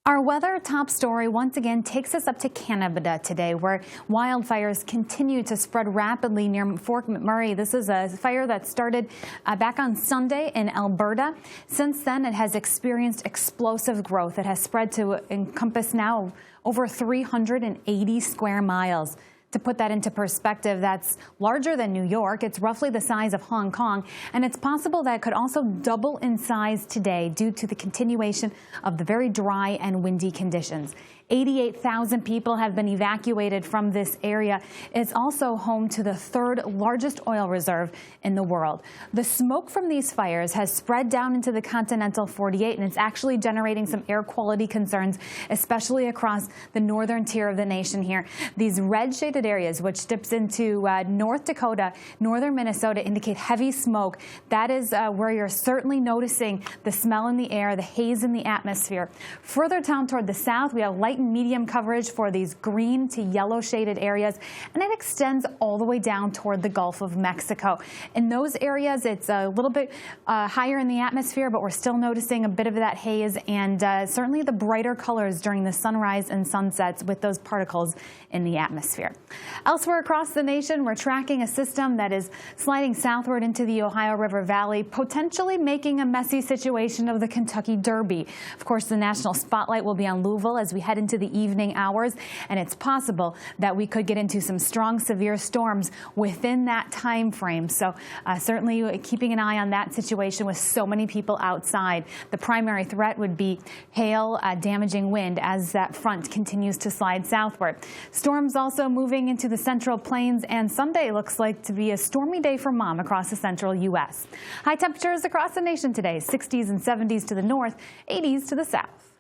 Our weather top story once again takes us up to Canada today, where wildfires continue to spread rapidly near Fort McMurray. This is a fire that started back on Sunday in Alberta. Since then, it has experienced explosive growth. It has spread to encompass now over 380 square miles. To put that into perspective, that's larger than New York. It's roughly the size of Hong Kong, and it's possible that it could also double in size today due to the continuation of the very dry and windy conditions. 88,000 people have been evacuated from this area. It's also home to the third largest oil reserve in the world. The smoke from these fires has spread down into the continental 48, and it's actually generating some air quality concerns, especially across the northern tier of the nation here. These red shaded areas, which dips into North Dakota, northern Minnesota, indicate heavy smoke. That is where you're certainly noticing the smell in the air, the haze in the atmosphere. Further down toward the south, we have light and medium coverage for these green to yellow shaded areas, and it extends all the way down toward the Gulf of Mexico. In those areas, it's a little bit higher in the atmosphere, but we're still noticing a bit of that haze and certainly the brighter colors during the sunrise and sunsets with those particles in the atmosphere. Elsewhere across the nation, we're tracking a system that is sliding southward into the Ohio River Valley, potentially making a messy situation of the Kentucky Derby. Of course, the national spotlight will be on Louisville as we head into the evening hours, and it's possible that we could get into some strong, severe storms within that time frame. So certainly keeping an eye on that situation with so many people outside. The primary threat would be hail, damaging wind as that front continues to slide southward. Storms also moving into the central plains, and Sunday looks like to be a stormy day for Mom across the central U.S. High temperatures across the nation today, 60s and 70s to the north, 80s to the south.